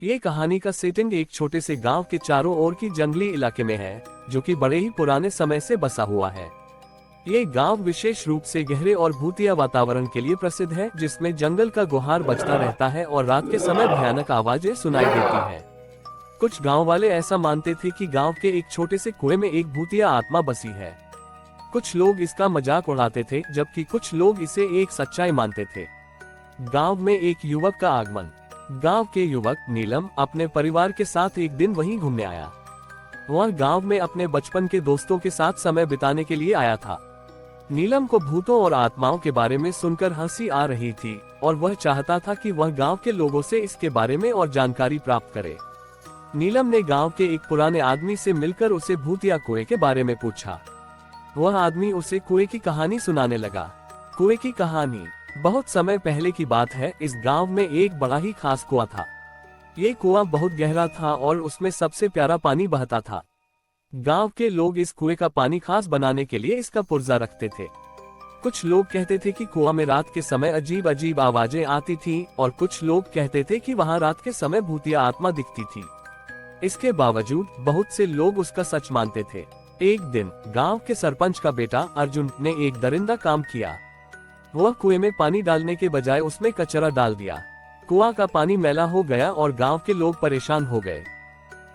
ये कहानी का सेटिंग एक छोटे से गांव के चारों ओर की जंगली इलाके में है, जो कि बड़े ही पुराने समय से बसा हुआ है। ये गांव विशेष रूप से गहरे और भूतिया वातावरण के लिए प्रसिद्ध है, जिसमें जंगल का गुहार बजता रहता है और रात के समय भयानक आवाजें सुनाई देती हैं। कुछ गांव वाले ऐसा मानते थे कि गांव के एक छोटे से कुएं में एक भूतिया आत्मा बसी है। कुछ लोग इसका मजाक उड़ाते थे, जबकि कुछ लोग इसे एक सच्चाई मानते थे। गांव में एक युवक का आगमन। गांव के युवक नीलम अपने परिवार के साथ एक दिन वहीं घूमने आया। वह गांव में अपने बचपन के दोस्तों के साथ समय बिताने के लिए आया था। नीलम को भूतों और आत्माओं के बारे में सुनकर हंसी आ रही थी और वह चाहता था कि वह गांव के लोगों से इसके बारे में और जानकारी प्राप्त करे। नीलम ने गांव के एक पुराने आदमी से मिलकर उसे भूतिया कुएं के बारे में पूछा। वह आदमी उसे कुएं की कहानी सुनाने लगा। कुएं की कहानी। बहुत समय पहले की बात है। इस गांव में एक बड़ा ही खास कुआं था। ये कुआं बहुत गहरा था और उसमें सबसे प्यारा पानी बहता था। गांव के लोग इस कुएं का पानी खास बनाने के लिए इसका पुर्जा रखते थे। कुछ लोग कहते थे कि कुआं में रात के समय अजीब अजीब आवाजें आती थीं और कुछ लोग कहते थे कि वहां रात के समय भूतिया आत्मा दिखती थी। इसके बावजूद बहुत से लोग उसका सच मानते थे। एक दिन गांव के सरपंच का बेटा अर्जुन ने एक दरिंदा काम किया। वह कुएं में पानी डालने के बजाय उसमें कचरा डाल दिया। कुआं का पानी मैला हो गया और गांव के लोग परेशान हो गए।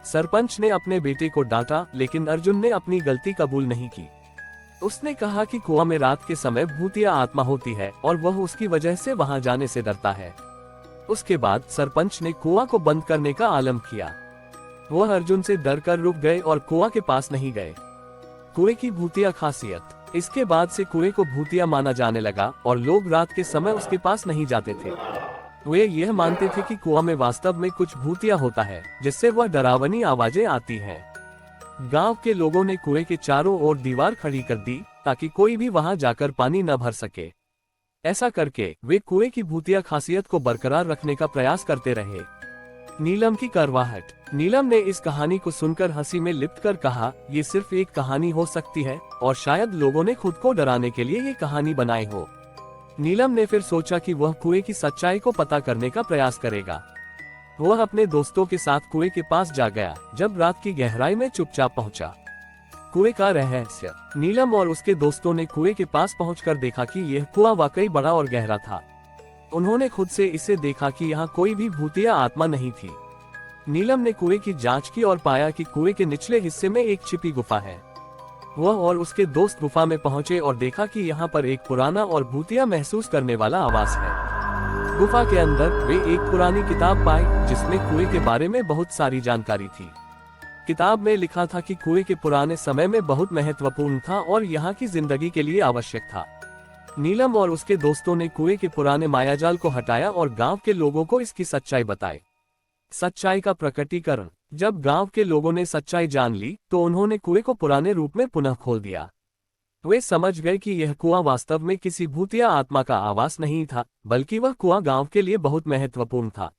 सरपंच ने अपने बेटे को डांटा, लेकिन अर्जुन ने अपनी गलती कबूल नहीं की। उसने कहा कि कुआं में रात के समय भूतिया आत्मा होती है और वह उसकी वजह से वहां जाने से डरता है। उसके बाद सरपंच ने कुआं को बंद करने का आलम किया। वह अर्जुन से डर कर रुक गए और कुआं के पास नहीं गए। कुएं की भूतिया खासियत। इसके बाद से कुएं को भूतिया माना जाने लगा और लोग रात के समय उसके पास नहीं जाते थे। वे यह मानते थे कि कुआं में वास्तव में कुछ भूतिया होता है, जिससे वह डरावनी आवाजें आती हैं। गांव के लोगों ने कुएं के चारों ओर दीवार खड़ी कर दी ताकि कोई भी वहां जाकर पानी न भर सके। ऐसा करके वे कुएं की भूतिया खासियत को बरकरार रखने का प्रयास करते रहे। नीलम की करवाहट। नीलम ने इस कहानी को सुनकर हंसी में लिप्त कर कहा, ये सिर्फ एक कहानी हो सकती है और शायद लोगों ने खुद को डराने के लिए ये कहानी बनाई हो। नीलम ने फिर सोचा कि वह कुएं की सच्चाई को पता करने का प्रयास करेगा। वह अपने दोस्तों के साथ कुएं के पास जा गया। जब रात की गहराई में चुपचाप पहुंचा। कुएं का रहस्य। नीलम और उसके दोस्तों ने कुएं के पास पहुंचकर देखा कि यह कुआं वाकई बड़ा और गहरा था। उन्होंने खुद से इसे देखा कि यहाँ कोई भी भूतिया आत्मा नहीं थी। नीलम ने कुएं की जांच की और पाया कि कुएं के निचले हिस्से में एक छिपी गुफा है। वह और उसके दोस्त गुफा में पहुंचे और देखा कि यहाँ पर एक पुराना और भूतिया महसूस करने वाला आवास है। गुफा के अंदर वे एक पुरानी किताब पाई, जिसमें कुएं के बारे में बहुत सारी जानकारी थी। किताब में लिखा था कि कुएं के पुराने समय में बहुत महत्वपूर्ण था और यहाँ की जिंदगी के लिए आवश्यक था। नीलम और उसके दोस्तों ने कुएं के पुराने मायाजाल को हटाया और गांव के लोगों को इसकी सच्चाई बताई। सच्चाई का प्रकटीकरण। जब गांव के लोगों ने सच्चाई जान ली तो उन्होंने कुएं को पुराने रूप में पुनः खोल दिया। वे समझ गए कि यह कुआं वास्तव में किसी भूतिया आत्मा का आवास नहीं था, बल्कि वह कुआं गांव के लिए बहुत महत्वपूर्ण था।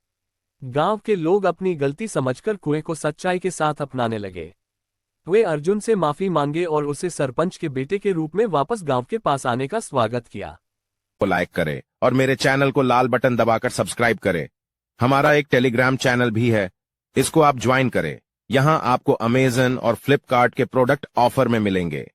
गांव के लोग अपनी गलती समझकर कुएं को सच्चाई के साथ अपनाने लगे। वे अर्जुन से माफी मांगे और उसे सरपंच के बेटे के रूप में वापस गांव के पास आने का स्वागत किया। को लाइक करें और मेरे चैनल को लाल बटन दबाकर सब्सक्राइब करें। हमारा एक टेलीग्राम चैनल भी है, इसको आप ज्वाइन करें। यहाँ आपको अमेज़न और फ्लिपकार्ट के प्रोडक्ट ऑफर में मिलेंगे।